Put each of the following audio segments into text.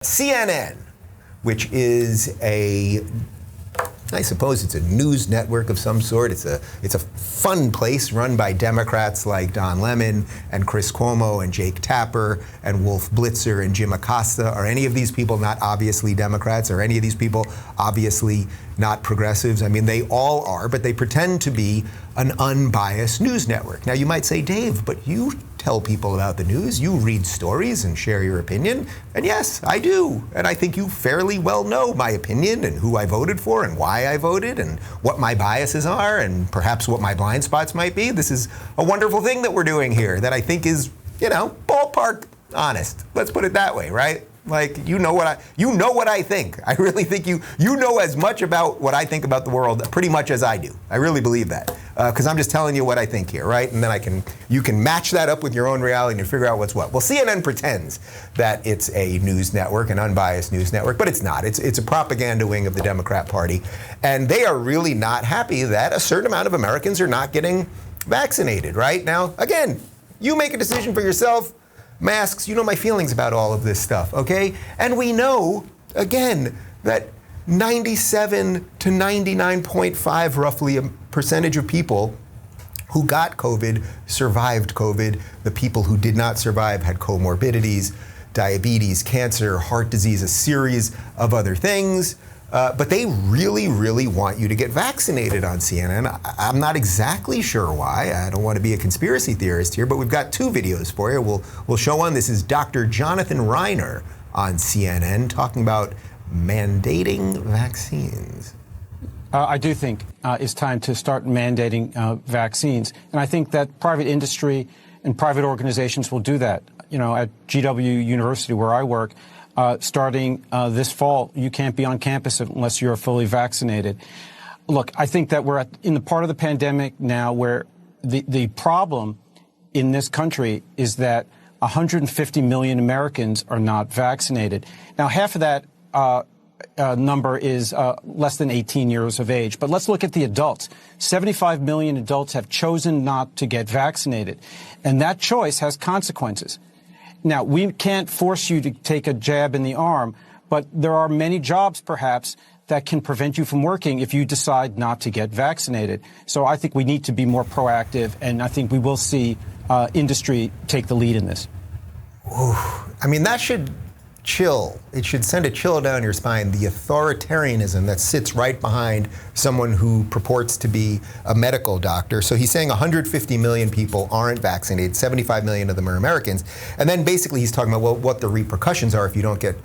CNN, which is I suppose it's a news network of some sort. It's a fun place run by Democrats like Don Lemon and Chris Cuomo and Jake Tapper and Wolf Blitzer and Jim Acosta. Are any of these people not obviously Democrats? Are any of these people obviously not progressives? I mean, they all are, but they pretend to be an unbiased news network. Now, you might say, Dave, but you tell people about the news. You read stories and share your opinion. And yes, I do. And I think you fairly well know my opinion and who I voted for and why I voted and what my biases are and perhaps what my blind spots might be. This is a wonderful thing that we're doing here that I think is, ballpark honest. Let's put it that way, right? Like, you know what I think. I really think you know as much about what I think about the world pretty much as I do. I really believe that. Because I'm just telling you what I think here, right? And then you can match that up with your own reality and figure out what's what. Well, CNN pretends that it's a news network, an unbiased news network, but it's not. It's a propaganda wing of the Democrat Party. And they are really not happy that a certain amount of Americans are not getting vaccinated, right? Now, again, you make a decision for yourself. Masks, you know my feelings about all of this stuff, okay? And we know, again, that 97 to 99.5 roughly a percentage of people who got COVID survived COVID. The people who did not survive had comorbidities, diabetes, cancer, heart disease, a series of other things. But they really, really want you to get vaccinated on CNN. I'm not exactly sure why. I don't want to be a conspiracy theorist here, but we've got two videos for you. We'll show one. This is Dr. Jonathan Reiner on CNN talking about mandating vaccines. I do think it's time to start mandating vaccines. And I think that private industry and private organizations will do that. At GW University, where I work, starting this fall, you can't be on campus unless you're fully vaccinated. Look, I think that we're in the part of the pandemic now where the problem in this country is that 150 million Americans are not vaccinated. Now, half of that number is less than 18 years of age. But let's look at the adults. 75 million adults have chosen not to get vaccinated. And that choice has consequences. Now, we can't force you to take a jab in the arm, but there are many jobs, perhaps, that can prevent you from working if you decide not to get vaccinated. So I think we need to be more proactive, and I think we will see industry take the lead in this. Ooh, I mean, that should chill. It should send a chill down your spine, the authoritarianism that sits right behind someone who purports to be a medical doctor. So he's saying 150 million people aren't vaccinated, 75 million of them are Americans. And then basically he's talking about, well, what the repercussions are if you don't get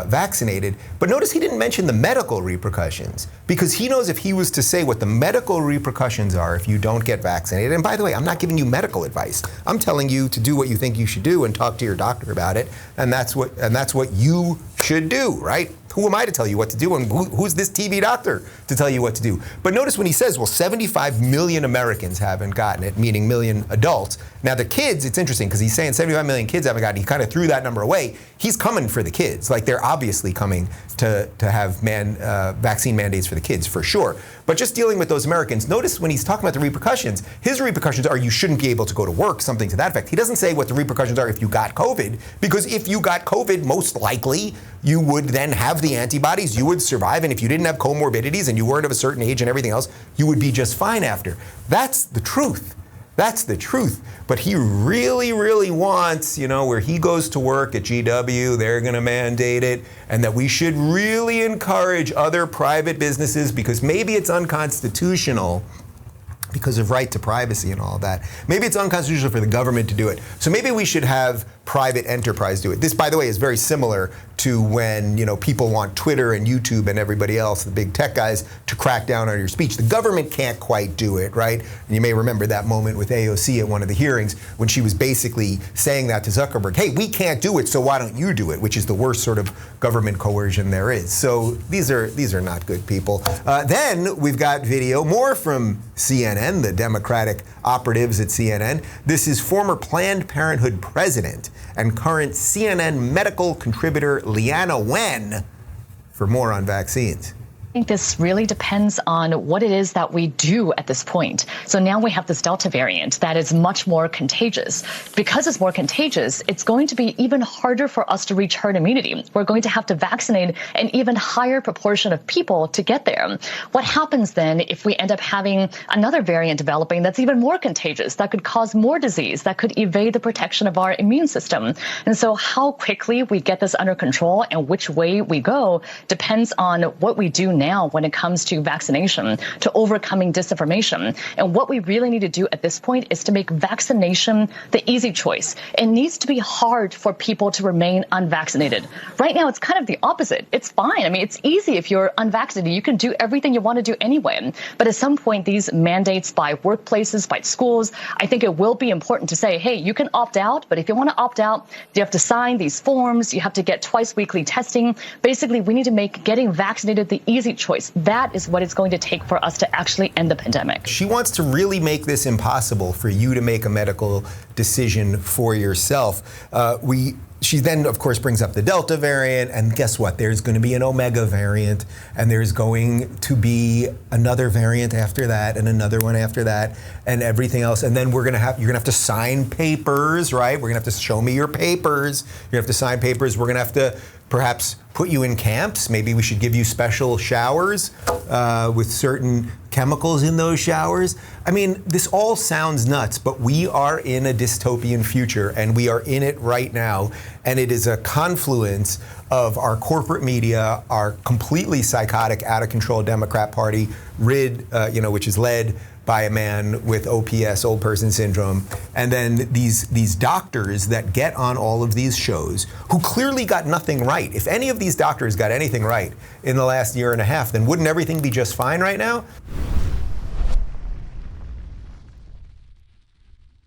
vaccinated. But notice he didn't mention the medical repercussions, because he knows if he was to say what the medical repercussions are if you don't get vaccinated, and by the way, I'm not giving you medical advice. I'm telling you to do what you think you should do and talk to your doctor about it, and that's what you should do, right? Who am I to tell you what to do, and who's this TV doctor to tell you what to do? But notice when he says, well, 75 million Americans haven't gotten it, meaning million adults. Now the kids, it's interesting because he's saying 75 million kids haven't gotten it. He kind of threw that number away. He's coming for the kids. Like, they're obviously coming to have vaccine mandates for the kids, for sure. But just dealing with those Americans, notice when he's talking about the repercussions, his repercussions are you shouldn't be able to go to work, something to that effect. He doesn't say what the repercussions are if you got COVID, because if you got COVID, most likely you would then have the antibodies, you would survive, and if you didn't have comorbidities and you weren't of a certain age and everything else, you would be just fine after. That's the truth. That's the truth. But he really, really wants, where he goes to work at GW, they're going to mandate it, and that we should really encourage other private businesses, because maybe it's unconstitutional because of right to privacy and all that. Maybe it's unconstitutional for the government to do it. So maybe we should have private enterprise do it. This, by the way, is very similar to when, people want Twitter and YouTube and everybody else, the big tech guys, to crack down on your speech. The government can't quite do it, right? And you may remember that moment with AOC at one of the hearings when she was basically saying that to Zuckerberg, hey, we can't do it, so why don't you do it? Which is the worst sort of government coercion there is. So these are not good people. Then we've got video, more from CNN, the Democratic operatives at CNN. This is former Planned Parenthood president and current CNN medical contributor Leana Wen for more on vaccines. I think this really depends on what it is that we do at this point. So now we have this Delta variant that is much more contagious. Because it's more contagious, it's going to be even harder for us to reach herd immunity. We're going to have to vaccinate an even higher proportion of people to get there. What happens then if we end up having another variant developing that's even more contagious, that could cause more disease, that could evade the protection of our immune system? And so how quickly we get this under control and which way we go depends on what we do now when it comes to vaccination, to overcoming disinformation. And what we really need to do at this point is to make vaccination the easy choice. It needs to be hard for people to remain unvaccinated. Right now, it's kind of the opposite. It's fine. I mean, it's easy if you're unvaccinated. You can do everything you want to do anyway. But at some point, these mandates by workplaces, by schools, I think it will be important to say, hey, you can opt out, but if you want to opt out, you have to sign these forms. You have to get twice weekly testing. Basically, we need to make getting vaccinated the easy choice. That is what it's going to take for us to actually end the pandemic. She wants to really make this impossible for you to make a medical decision for yourself. She then, of course, brings up the Delta variant, and guess what? There's going to be an Omega variant, and there's going to be another variant after that, and another one after that, and everything else. And then you're going to have to sign papers, right? We're going to have to show me your papers. You have to sign papers. We're going to have to perhaps put you in camps. Maybe we should give you special showers with certain chemicals in those showers. I mean, this all sounds nuts, but we are in a dystopian future, and we are in it right now. And it is a confluence of our corporate media, our completely psychotic, out of control Democrat Party, which is led by a man with OPS, old person syndrome, and then these doctors that get on all of these shows who clearly got nothing right. If any of these doctors got anything right in the last year and a half, then wouldn't everything be just fine right now?